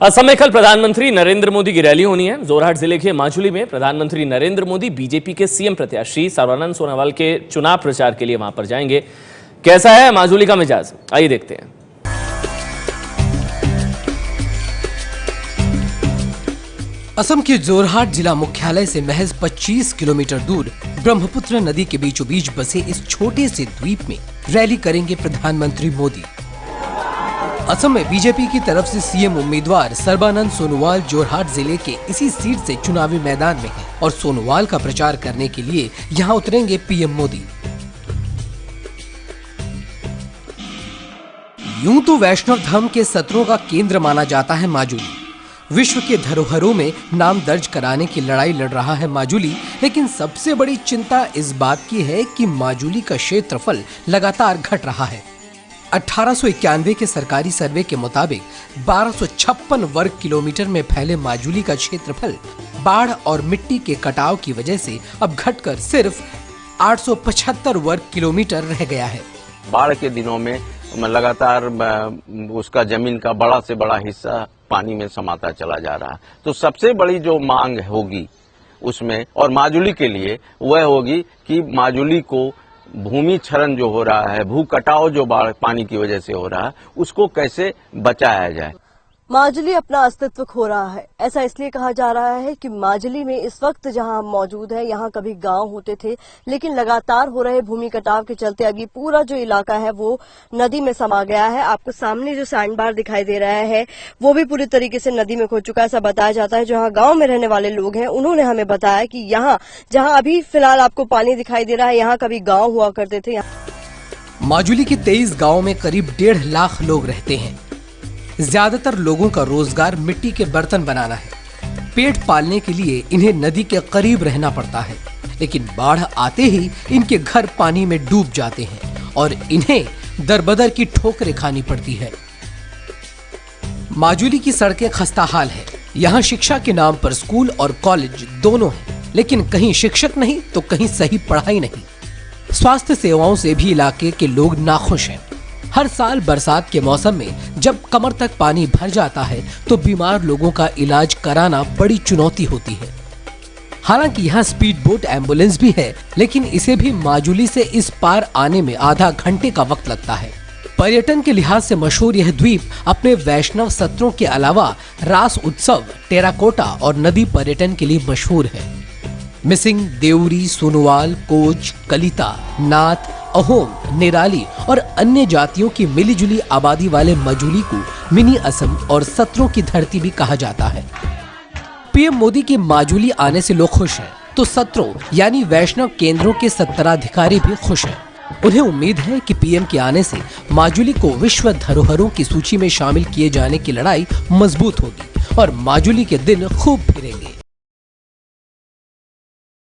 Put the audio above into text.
असम में कल प्रधानमंत्री नरेंद्र मोदी की रैली होनी है। जोरहाट जिले के माजुली में प्रधानमंत्री नरेंद्र मोदी बीजेपी के सीएम प्रत्याशी सर्बानंद सोनोवाल के चुनाव प्रचार के लिए वहां पर जाएंगे। कैसा है माजुली का मिजाज, आइए देखते हैं। असम के जोरहाट जिला मुख्यालय से महज 25 किलोमीटर दूर ब्रह्मपुत्र नदी के बीचों बीच बसे इस छोटे से द्वीप में रैली करेंगे प्रधानमंत्री मोदी। असम में बीजेपी की तरफ से सीएम उम्मीदवार सर्बानंद सोनोवाल जोरहाट जिले के इसी सीट से चुनावी मैदान में हैं और सोनोवाल का प्रचार करने के लिए यहां उतरेंगे पीएम मोदी। यूं तो वैष्णव धर्म के सत्रों का केंद्र माना जाता है माजुली। विश्व के धरोहरों में नाम दर्ज कराने की लड़ाई लड़ रहा है माजुली, लेकिन सबसे बड़ी चिंता इस बात की है कि माजुली का क्षेत्रफल लगातार घट रहा है। 1891 के सरकारी सर्वे के मुताबिक 1256 वर्ग किलोमीटर में फैले माजुली का क्षेत्रफल बाढ़ और मिट्टी के कटाव की वजह से अब घटकर सिर्फ 875 वर्ग किलोमीटर रह गया है। बाढ़ के दिनों में लगातार उसका जमीन का बड़ा से बड़ा हिस्सा पानी में समाता चला जा रहा है। तो सबसे बड़ी जो मांग होगी उसमें और माजुली के लिए वह होगी कि माजुली को भूमि क्षरण जो हो रहा है, भू कटाव जो बाढ़ पानी की वजह से हो रहा है, उसको कैसे बचाया जाए। माजुली अपना अस्तित्व खो रहा है। ऐसा इसलिए कहा जा रहा है कि माजुली में इस वक्त जहां हम मौजूद हैं, यहां कभी गांव होते थे, लेकिन लगातार हो रहे भूमि कटाव के चलते अब ये पूरा जो इलाका है वो नदी में समा गया है। आपको सामने जो सैंड बार दिखाई दे रहा है वो भी पूरी तरीके से नदी में खो चुका है। ऐसा बताया जाता है। जहां गाँव में रहने वाले लोग हैं उन्होंने हमें बताया कि यहाँ जहाँ अभी फिलहाल आपको पानी दिखाई दे रहा है, यहाँ कभी गाँव हुआ करते थे। माजुली के 23 गाँव में करीब 1.5 लाख लोग रहते हैं। ज्यादातर लोगों का रोजगार मिट्टी के बर्तन बनाना है। पेट पालने के लिए इन्हें नदी के करीब रहना पड़ता है, लेकिन बाढ़ आते ही इनके घर पानी में डूब जाते हैं और इन्हें दरबदर की ठोकरें खानी पड़ती है। माजुली की सड़कें खस्ताहाल है। यहाँ शिक्षा के नाम पर स्कूल और कॉलेज दोनों हैं, लेकिन कहीं शिक्षक नहीं तो कहीं सही पढ़ाई नहीं। स्वास्थ्य सेवाओं से भी इलाके के लोग नाखुश हैं। हर साल बरसात के मौसम में जब कमर तक पानी भर जाता है तो बीमार लोगों का इलाज कराना बड़ी चुनौती होती है। हालांकि यहाँ स्पीड बोट एम्बुलेंस भी है, लेकिन इसे भी माजुली से इस पार आने में आधा घंटे का वक्त लगता है। पर्यटन के लिहाज से मशहूर यह द्वीप अपने वैष्णव सत्रों के अलावा रास उत्सव, टेराकोटा और नदी पर्यटन के लिए मशहूर है। मिसिंग, देउरी, सोनोवाल, कोच, कलिता, नाथ, अहोम, निराली और अन्य जातियों की मिलीजुली आबादी वाले माजुली को मिनी असम और सत्रों की धरती भी कहा जाता है। पीएम मोदी के माजुली आने से लोग खुश हैं, तो सत्रों यानी वैष्णव केंद्रों के सत्तराधिकारी भी खुश हैं। उन्हें उम्मीद है कि पीएम के आने से माजुली को विश्व धरोहरों की सूची में शामिल किए जाने की लड़ाई मजबूत होगी और माजुली के दिन खूब फिरेंगे।